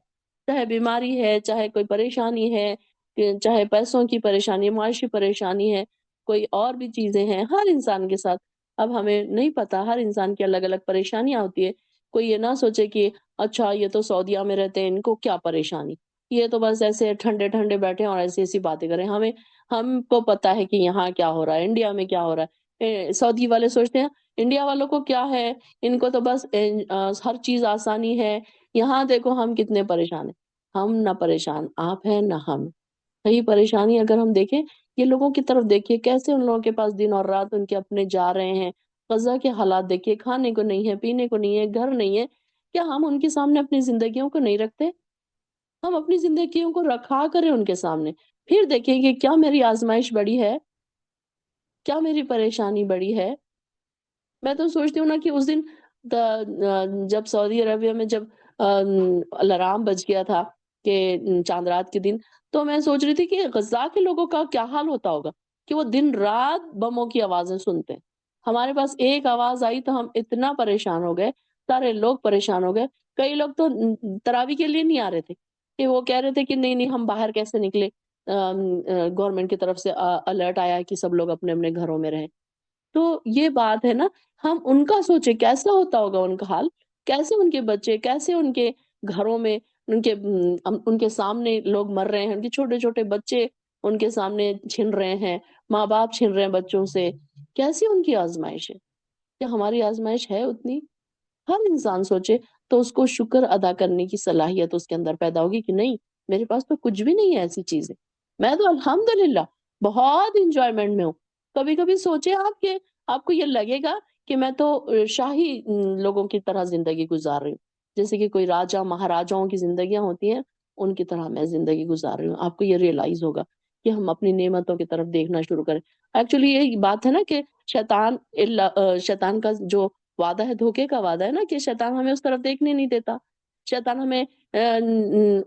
چاہے بیماری ہے، چاہے کوئی پریشانی ہے، چاہے پیسوں کی پریشانی، معاشی پریشانی ہے، کوئی اور بھی چیزیں ہیں، ہر انسان کے ساتھ۔ اب ہمیں نہیں پتا، ہر انسان کی الگ الگ پریشانیاں ہوتی ہے۔ کوئی یہ نہ سوچے کہ اچھا یہ تو سعودیہ میں رہتے ہیں، ان کو کیا پریشانی، یہ تو بس ایسے ٹھنڈے ٹھنڈے بیٹھے ہیں اور ایسی ایسی باتیں کریں۔ ہم کو پتا ہے کہ یہاں کیا ہو رہا ہے، انڈیا میں کیا ہو رہا ہے۔ سعودی والے سوچتے ہیں انڈیا والوں کو کیا ہے، ان کو تو بس ہر چیز آسانی ہے، یہاں دیکھو ہم کتنے پریشان ہیں۔ ہم نہ پریشان آپ ہیں نہ ہم، صحیح پریشانی اگر ہم دیکھیں، یہ لوگوں کی طرف دیکھیے کیسے ان لوگوں کے پاس دن اور رات ان کے اپنے جا رہے ہیں، غزہ کے حالات دیکھیے، کھانے کو نہیں ہے، پینے کو نہیں ہے، گھر نہیں ہے۔ کیا ہم ان کے سامنے اپنی زندگیوں کو نہیں رکھتے؟ ہم اپنی زندگیوں کو رکھا کریں ان کے سامنے، پھر دیکھیں کہ کیا میری آزمائش بڑی ہے، کیا میری پریشانی بڑی ہے۔ میں تو سوچتی ہوں نا کہ اس دن جب سعودی عربیہ میں جب الارام بج گیا تھا کہ چاند رات کے دن، تو میں سوچ رہی تھی کہ غزہ کے لوگوں کا کیا حال ہوتا ہوگا کہ وہ دن رات بموں کی آوازیں سنتے ہیں۔ ہمارے پاس ایک آواز آئی تو ہم اتنا پریشان ہو گئے، سارے لوگ پریشان ہو گئے، کئی لوگ تو تراویح کے لیے نہیں آ رہے تھے، کہ وہ کہہ رہے تھے کہ نہیں نہیں ہم باہر کیسے نکلے، گورنمنٹ کی طرف سے الرٹ آیا کہ سب لوگ اپنے اپنے گھروں میں رہیں۔ تو یہ بات ہے نا، ہم ان کا سوچے کیسا ہوتا ہوگا ان کا حال، کیسے ان کے بچے، کیسے ان کے گھروں میں ان کے سامنے لوگ مر رہے ہیں، ان کے چھوٹے چھوٹے بچے ان کے سامنے چھن رہے ہیں، ماں باپ چھن رہے ہیں بچوں سے، کیسی ان کی آزمائش ہے؟ کیا ہماری آزمائش ہے اتنی؟ ہر انسان سوچے تو اس کو شکر ادا کرنے کی صلاحیت اس کے اندر پیدا ہوگی کہ نہیں، میرے پاس تو کچھ بھی نہیں ہے ایسی چیزیں، میں تو الحمدللہ بہت انجوائمنٹ میں ہوں۔ کبھی کبھی سوچے آپ کہ آپ کو یہ لگے گا کہ میں تو شاہی لوگوں کی طرح زندگی گزار رہی ہوں، جیسے کہ کوئی راجا مہاراجاؤں کی زندگیاں ہوتی ہیں، ان کی طرح میں زندگی گزار رہی ہوں۔ آپ کو یہ ریئلائز ہوگا کہ ہم اپنی نعمتوں کی طرف دیکھنا شروع کریں۔ ایکچولی یہ بات ہے نا کہ شیطان کا جو وعدہ ہے، دھوکے کا وعدہ ہے نا، کہ شیطان ہمیں اس طرف دیکھنے نہیں دیتا، شیطان ہمیں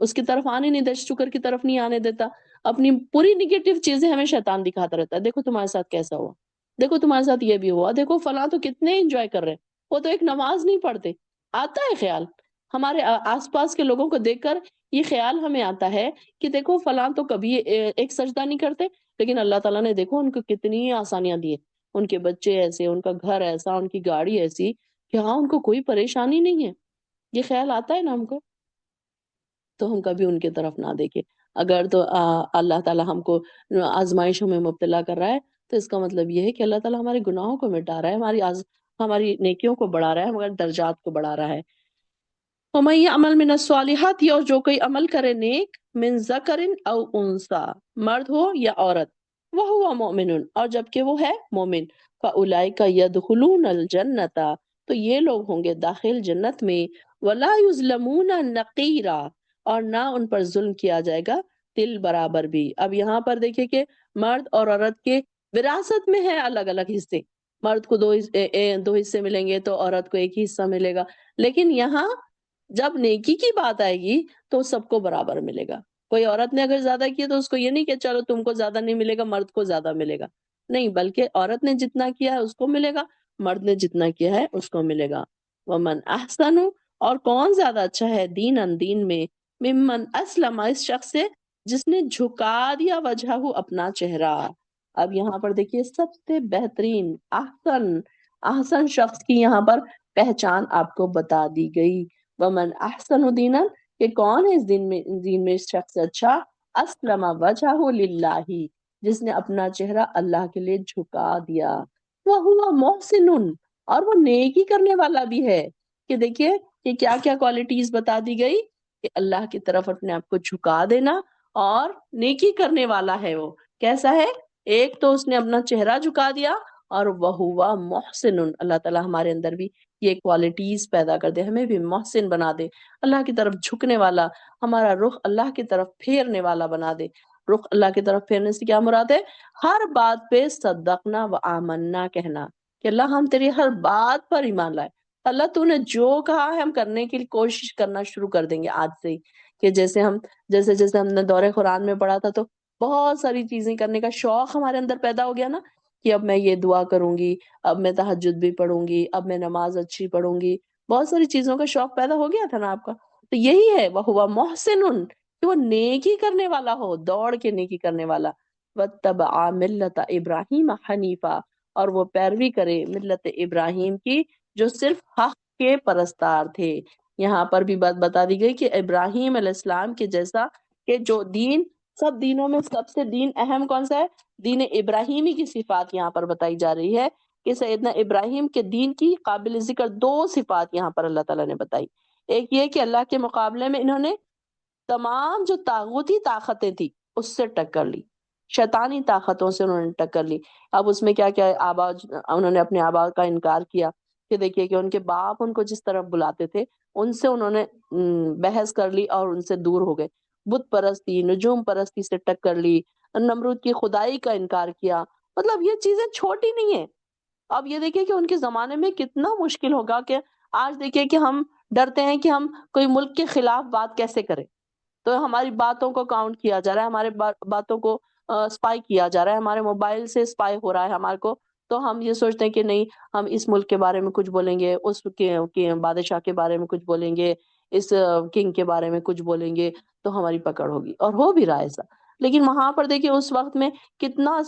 اس کی طرف آنے نہیں دیتا، شکر کی طرف نہیں آنے دیتا، اپنی پوری نگیٹو چیزیں ہمیں شیطان دکھاتا رہتا ہے۔ دیکھو تمہارے ساتھ کیسا ہوا، دیکھو تمہارے ساتھ یہ بھی ہوا، دیکھو فلاں تو کتنے انجوائے کر رہے ہیں، وہ تو ایک نماز نہیں پڑھتے۔ آتا ہے خیال ہمارے آس پاس کے لوگوں کو دیکھ کر، یہ خیال ہمیں آتا ہے کہ دیکھو فلاں تو کبھی ایک سجدہ نہیں کرتے، لیکن اللہ تعالیٰ نے دیکھو ان کو کتنی آسانیاں دی ہیں، ان کے بچے ایسے، ان کا گھر ایسا، ان کی گاڑی ایسی کہ ہاں ان کو کوئی پریشانی نہیں ہے۔ یہ خیال آتا ہے نا ہم کو، تو ہم کبھی ان کی طرف نہ دیکھیں۔ اگر تو اللہ تعالیٰ ہم کو آزمائشوں میں مبتلا کر رہا ہے، تو اس کا مطلب یہ ہے کہ اللہ تعالیٰ ہمارے گناہوں کو مٹا رہا ہے، ہماری نیکیوں کو بڑھا رہا ہے، ہمارے درجات کو بڑھا رہا ہے۔ وَمَن يَعْمَلْ مِنَ الصَّالِحَاتِ، اور جو کوئی عمل کرے نیک، من ذکر او انثى، مرد ہو یا عورت، وَهُوَ مُؤْمِنٌ، اور جبکہ وہ ہے مومن، فَأُولَئِكَ يَدْخُلُونَ الْجَنَّةَ، تو یہ لوگ ہوں گے داخل جنت میں، وَلَا يُظْلَمُونَ نَقِيرًا، اور نہ ان پر ظلم کیا جائے گا تل برابر بھی۔ اب یہاں پر دیکھیں کہ مرد اور عورت کے وراثت میں ہے الگ الگ حصے، مرد کو دو حصے ملیں گے تو عورت کو ایک ہی حصہ ملے گا، لیکن یہاں جب نیکی کی بات آئے گی تو سب کو برابر ملے گا۔ کوئی عورت نے اگر زیادہ کیا تو اس کو یہ نہیں کہ چلو تم کو زیادہ نہیں ملے گا، مرد کو زیادہ ملے گا، نہیں، بلکہ عورت نے جتنا کیا ہے اس کو ملے گا، مرد نے جتنا کیا ہے اس کو ملے گا۔ ومن احسن، اور کون زیادہ اچھا ہے، دین میں، ممن اسلم، اس شخص سے جس نے جھکا دیا وجہہ اپنا چہرہ۔ اب یہاں پر دیکھیے سب سے بہترین احسن شخص کی یہاں پر پہچان آپ کو بتا دی گئی۔ ومن احسن دینا، کہ کون ہے اس دین میں شخص اچھا، اسلم وجہہ للہ، جس نے اپنا چہرہ اللہ کے لیے جھکا دیا، وہو محسن، اور وہ نیکی کرنے والا بھی ہے۔ کہ دیکھیے کہ کیا کیا کوالٹیز بتا دی گئی، کہ اللہ کی طرف اپنے آپ کو جھکا دینا، اور نیکی کرنے والا ہے وہ۔ کیسا ہے؟ ایک تو اس نے اپنا چہرہ جھکا دیا، اور وہ محسن، اللہ تعالیٰ ہمارے اندر بھی یہ کوالٹیز پیدا کر دے، ہمیں بھی محسن بنا دے، اللہ کی طرف جھکنے والا، ہمارا رخ اللہ کی طرف پھیرنے والا بنا دے۔ رخ اللہ کی طرف پھیرنے سے کیا مراد ہے؟ ہر بات پہ صدقنا و آمنا کہنا، کہ اللہ ہم تیری ہر بات پر ایمان لائے، اللہ تو نے جو کہا ہے ہم کرنے کی کوشش کرنا شروع کر دیں گے آج سے ہی۔ کہ جیسے ہم نے دورہ قرآن میں پڑھا تھا، تو بہت ساری چیزیں کرنے کا شوق ہمارے اندر پیدا ہو گیا نا، کہ اب میں یہ دعا کروں گی، اب میں تہجد بھی پڑھوں گی، اب میں نماز اچھی پڑھوں گی، بہت ساری چیزوں کا شوق پیدا ہو گیا تھا نا آپ کا۔ تو یہی ہے وہ محسن، کہ وہ نیکی کرنے والا ہو، دوڑ کے نیکی کرنے والا۔ وَاتَّبَعَ مِلَّةَ إِبْرَاهِيمَ حَنِيفًا، اور وہ پیروی کرے ملت ابراہیم کی، جو صرف حق کے پرستار تھے۔ یہاں پر بھی بات بتا دی گئی کہ ابراہیم علیہ السلام کے جیسا، کہ جو دین، سب دینوں میں سب سے دین اہم کون سا ہے؟ دین ابراہیمی کی صفات یہاں پر بتائی جا رہی ہے، کہ سیدنا ابراہیم کے دین کی قابل ذکر دو صفات یہاں پر اللہ تعالیٰ نے بتائی۔ ایک یہ کہ اللہ کے مقابلے میں انہوں نے تمام جو طاغوتی طاقتیں تھی اس سے ٹکر لی، شیطانی طاقتوں سے انہوں نے ٹکر لی۔ اب اس میں کیا کیا آبا، انہوں نے اپنے آبا کا انکار کیا، کہ دیکھیے کہ ان کے باپ ان کو جس طرف بلاتے تھے ان سے انہوں نے بحث کر لی اور ان سے دور ہو گئے، بت پرستی، نجوم پرستی سے ٹکر لی، نمرود کی خدائی کا انکار کیا۔ مطلب یہ چیزیں چھوٹی نہیں ہیں۔ اب یہ دیکھیے کہ ان کے زمانے میں کتنا مشکل ہوگا، کہ آج دیکھیے کہ ہم ڈرتے ہیں کہ ہم کوئی ملک کے خلاف بات کیسے کریں، تو ہماری باتوں کو کاؤنٹ کیا جا رہا ہے، ہمارے باتوں کو اسپائی کیا جا رہا ہے، ہمارے موبائل سے اسپائی ہو رہا ہے ہمارے کو، تو ہم یہ سوچتے ہیں کہ نہیں، ہم اس ملک کے بارے میں کچھ بولیں گے، اس کے بادشاہ کے بارے میں کچھ بولیں گے، اس کنگ کے بارے میں کچھ بولیں گے، تو ہماری پکڑ ہوگی، اور ہو بھی رہا ہے ایسا۔ لیکن وہاں پر دیکھیے اس وقت میں کتنا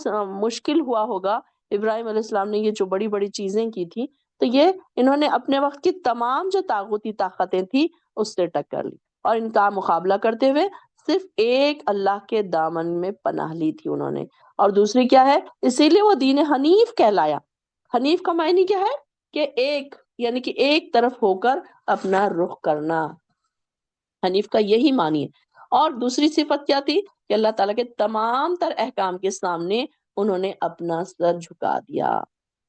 مشکل ہوا ہوگا، ابراہیم علیہ السلام نے یہ جو بڑی بڑی چیزیں کی تھی، تو یہ انہوں نے اپنے وقت کی تمام جو طاغوتی طاقتیں تھی اس سے ٹکر لی، اور ان کا مقابلہ کرتے ہوئے صرف ایک اللہ کے دامن میں پناہ لی تھی انہوں نے۔ اور دوسری کیا ہے؟ اسی لیے وہ دین حنیف کہلایا۔ حنیف کا معنی کیا ہے؟ کہ ایک، یعنی کہ ایک طرف ہو کر اپنا رخ کرنا، حنیف کا یہی معنی ہے۔ اور دوسری صفت کیا تھی کہ اللہ تعالیٰ کے تمام تر احکام کے سامنے انہوں نے اپنا سر جھکا دیا.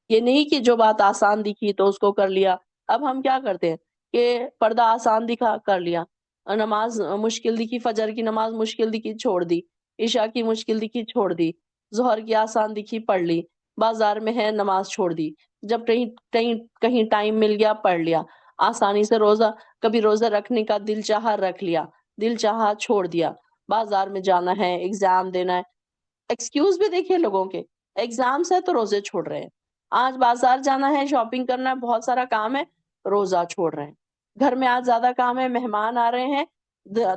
یہ نہیں کہ جو بات آسان دکھی تو اس کو کر لیا. اب ہم کیا کرتے ہیں کہ پردہ آسان دکھا کر لیا، نماز مشکل دکھی، فجر کی نماز مشکل دکھی چھوڑ دی، عشاء کی مشکل دکھی چھوڑ دی، ظہر کی آسان دکھی پڑھ لی، بازار میں ہے نماز چھوڑ دی، جب کہیں کہیں کہیں ٹائم مل گیا پڑھ لیا، آسانی سے روزہ کبھی روزہ رکھنے کا دل چاہا رکھ لیا، دل چاہا چھوڑ دیا. بازار میں جانا ہے، ایگزام دینا ہے، ایکسکیوز بھی دیکھیے لوگوں کے، ایگزامس ہے تو روزے چھوڑ رہے ہیں. آج بازار جانا ہے، شاپنگ کرنا ہے، بہت سارا کام ہے، روزہ چھوڑ رہے ہیں. گھر میں آج زیادہ کام ہے، مہمان آ رہے ہیں،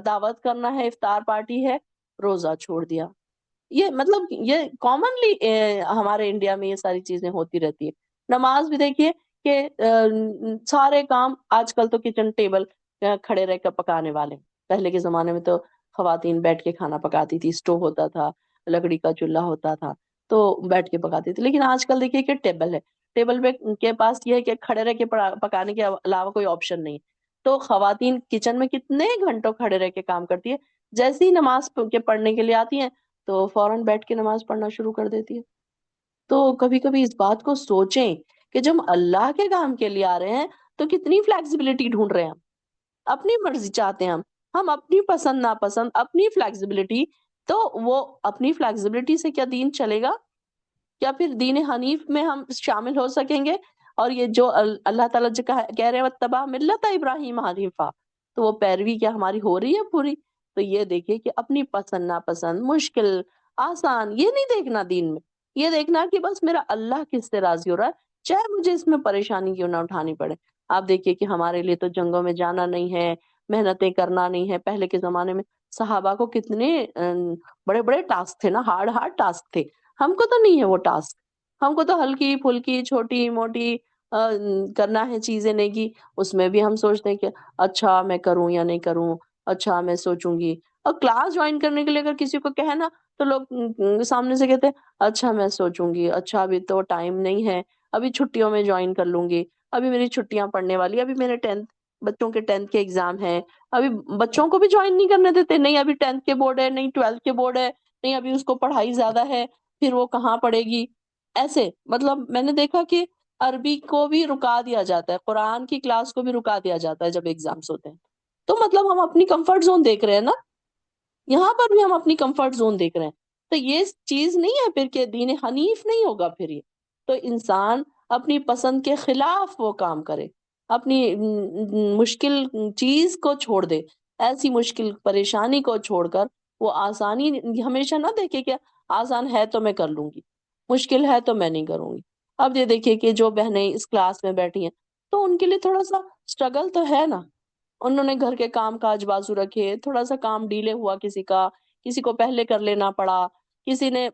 دعوت کرنا ہے، افطار پارٹی ہے، روزہ چھوڑ دیا. یہ مطلب یہ کامنلی ہمارے انڈیا میں یہ ساری چیزیں ہوتی رہتی ہے. نماز بھی دیکھیے کہ سارے کام آج کل تو کچن ٹیبل کھڑے رہ کر پکانے والے. پہلے کے زمانے میں تو خواتین بیٹھ کے کھانا پکاتی تھی، اسٹوو ہوتا تھا، لکڑی کا چولہا ہوتا تھا تو بیٹھ کے پکاتی تھی. لیکن آج کل دیکھیے کہ ٹیبل ہے، ٹیبل پہ کے پاس یہ ہے کہ کھڑے رہ کے پکانے کے علاوہ کوئی آپشن نہیں. تو خواتین کچن میں کتنے گھنٹوں کھڑے رہ کے کام کرتی ہے، جیسے ہی نماز کے پڑھنے کے لیے آتی ہیں تو فوراً بیٹھ کے نماز پڑھنا شروع کر دیتی ہے. تو کبھی کبھی اس بات کو سوچیں کہ جب ہم اللہ کے کام کے لیے آ رہے ہیں تو کتنی فلیکسیبلٹی ڈھونڈ رہے ہیں. اپنی مرضی چاہتے ہیں ہم اپنی پسند ناپسند، اپنی فلیکسیبلٹی. تو وہ اپنی فلیکسیبلٹی سے کیا دین چلے گا؟ کیا پھر دین حنیف میں ہم شامل ہو سکیں گے؟ اور یہ جو اللہ تعالیٰ جو کہہ رہے ہیں وَاتَّبَعَ مِلَّتَ ابراہیم حنیفا، تو وہ پیروی کیا ہماری ہو رہی ہے پوری؟ تو یہ دیکھیں کہ اپنی پسند ناپسند، مشکل آسان، یہ نہیں دیکھنا دین میں. یہ دیکھنا کہ بس میرا اللہ کس سے راضی ہو رہا ہے، چاہے مجھے اس میں پریشانی کیوں نہ اٹھانی پڑے. آپ دیکھیے کہ ہمارے لیے تو جنگوں میں جانا نہیں ہے، محنتیں کرنا نہیں ہے. پہلے کے زمانے میں صحابہ کو کتنے بڑے بڑے ٹاسک تھے نا، ہارڈ ٹاسک تھے. ہم کو تو نہیں ہے وہ ٹاسک. ہم کو تو ہلکی پھلکی چھوٹی موٹی کرنا ہے چیزیں نیکی. اس میں بھی ہم سوچتے ہیں کہ اچھا میں کروں یا نہیں کروں، اچھا میں سوچوں گی. اور کلاس جوائن کرنے کے لیے اگر کسی کو کہے نا تو لوگ سامنے سے کہتے ہیں اچھا میں سوچوں گی، اچھا ابھی تو ٹائم نہیں ہے، ابھی چھٹیوں میں جوائن کر لوں گی، ابھی میری چھٹیاں پڑنے والی، ابھی میرے بچوں کے 10th کے ایگزام ہیں. ابھی بچوں کو بھی جوائن نہیں کرنے دیتے، نہیں ابھی 10th کے بورڈ ہے، نہیں 12th کے بورڈ ہے، نہیں ابھی اس کو پڑھائی زیادہ ہے، پھر وہ کہاں پڑھے گی. ایسے مطلب میں نے دیکھا کہ عربی کو بھی رکا دیا جاتا ہے، قرآن کی کلاس کو بھی رکا دیا جاتا ہے جب ایگزامس ہوتے ہیں. تو مطلب ہم اپنی کمفرٹ زون دیکھ رہے ہیں نا، یہاں پر بھی ہم اپنی کمفرٹ زون دیکھ رہے ہیں. تو یہ چیز نہیں ہے پھر کہ دین حنیف نہیں ہوگا پھر یہ. تو انسان اپنی پسند کے خلاف وہ کام کرے، اپنی مشکل چیز کو چھوڑ دے، ایسی مشکل پریشانی کو چھوڑ کر وہ آسانی ہمیشہ نہ دیکھے کہ آسان ہے تو میں کر لوں گی، مشکل ہے تو میں نہیں کروں گی. اب یہ دیکھیے کہ جو بہنیں اس کلاس میں بیٹھی ہیں تو ان کے لیے تھوڑا سا اسٹرگل تو ہے نا. انہوں نے گھر کے کام کاج بازو رکھے، تھوڑا سا کام ڈیلے ہوا کسی کا، کسی کو پہلے کر لینا پڑا، کسی نے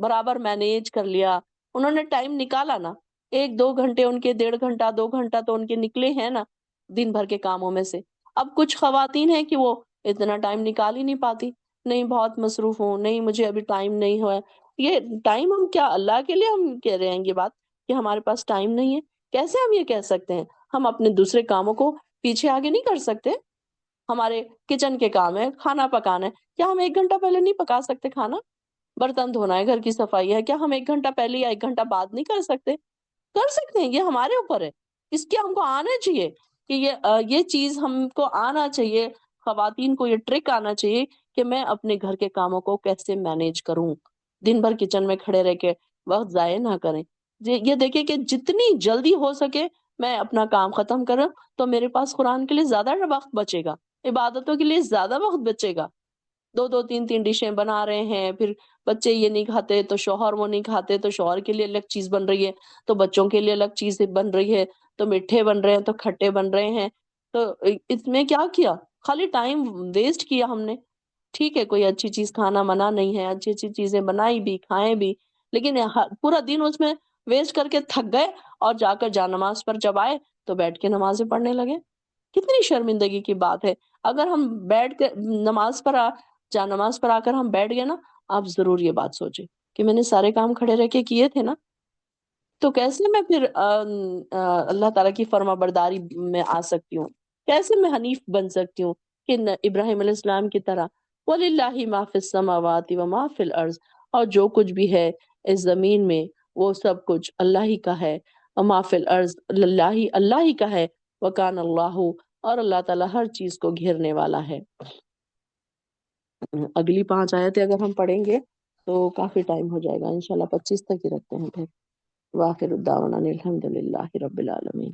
برابر مینیج کر لیا. انہوں نے ٹائم نکالا نا، 1-2 گھنٹے ان کے، 1.5 گھنٹہ 2 گھنٹہ تو ان کے نکلے ہیں نا دن بھر کے کاموں میں سے. اب کچھ خواتین ہیں کہ وہ اتنا ٹائم نکال ہی نہیں پاتی، نہیں بہت مصروف ہوں، نہیں مجھے ابھی ٹائم نہیں ہوا. یہ ٹائم ہم کیا اللہ کے لیے ہم کہہ رہے ہیں یہ بات کہ ہمارے پاس ٹائم نہیں ہے؟ کیسے ہم یہ کہہ سکتے ہیں؟ ہم اپنے دوسرے کاموں کو پیچھے آگے نہیں کر سکتے؟ ہمارے کچن کے کام ہے، کھانا پکانا ہے، کیا ہم 1 گھنٹہ پہلے نہیں پکا سکتے کھانا؟ برتن دھونا ہے، گھر کی صفائی ہے، کیا ہم 1 گھنٹہ پہلے یا 1 گھنٹہ بعد نہیں کر سکتے؟ کر سکتے ہیں. یہ ہمارے اوپر ہے، اس کے ہم کو آنا چاہیے کہ یہ چیز ہم کو آنا چاہیے. خواتین کو یہ ٹرک آنا چاہیے کہ میں اپنے گھر کے کاموں کو کیسے مینیج کروں، دن بھر کچن میں کھڑے رہ کے وقت ضائع نہ کریں. یہ دیکھیں کہ جتنی جلدی ہو سکے میں اپنا کام ختم کروں تو میرے پاس قرآن کے لیے زیادہ وقت بچے گا، عبادتوں کے لیے زیادہ وقت بچے گا. 2-2 3-3 ڈشیں بنا رہے ہیں، پھر بچے یہ نہیں کھاتے تو شوہر وہ نہیں کھاتے تو شوہر کے لیے الگ چیز بن رہی ہے، تو بچوں کے لیے الگ چیز بن رہی ہے، تو میٹھے بن رہے ہیں تو کھٹے بن رہے ہیں. تو اس میں کیا کیا؟ خالی ٹائم ویسٹ کیا ہم نے. ٹھیک ہے کوئی اچھی چیز کھانا منع نہیں ہے، اچھی اچھی چیزیں بنائی بھی کھائیں بھی، لیکن پورا دن اس میں ویسٹ کر کے تھک گئے اور جا کر جا نماز پر جب آئے تو بیٹھ کے نمازیں پڑھنے لگے. کتنی شرمندگی کی بات ہے. اگر ہم بیٹھ کے جا نماز پر آ کر ہم بیٹھ گئے نا، آپ ضرور یہ بات سوچیں کہ میں نے سارے کام کھڑے رہ کے کیے تھے نا، تو کیسے میں پھر اللہ تعالیٰ کی فرما برداری میں آ سکتی ہوں؟ کیسے میں حنیف بن سکتی ہوں کہ ابراہیم علیہ السلام کی طرح وَلِلَّهِ مَا فِي السَّمَاوَاتِ وَمَا فِي الْأَرْضِ، اور جو کچھ بھی ہے اس زمین میں وہ سب کچھ اللہ ہی کا ہے، وما فی الارض للہ اللہ ہی کا ہے، وکان اللہ، اور اللہ تعالیٰ ہر چیز کو گھیرنے والا ہے۔ اگلی 5 آیتیں اگر ہم پڑھیں گے تو کافی ٹائم ہو جائے گا، انشاءاللہ 25 تک ہی رکھتے ہیں پھر۔ وآخر الدعوانا الحمد للہ رب العالمین۔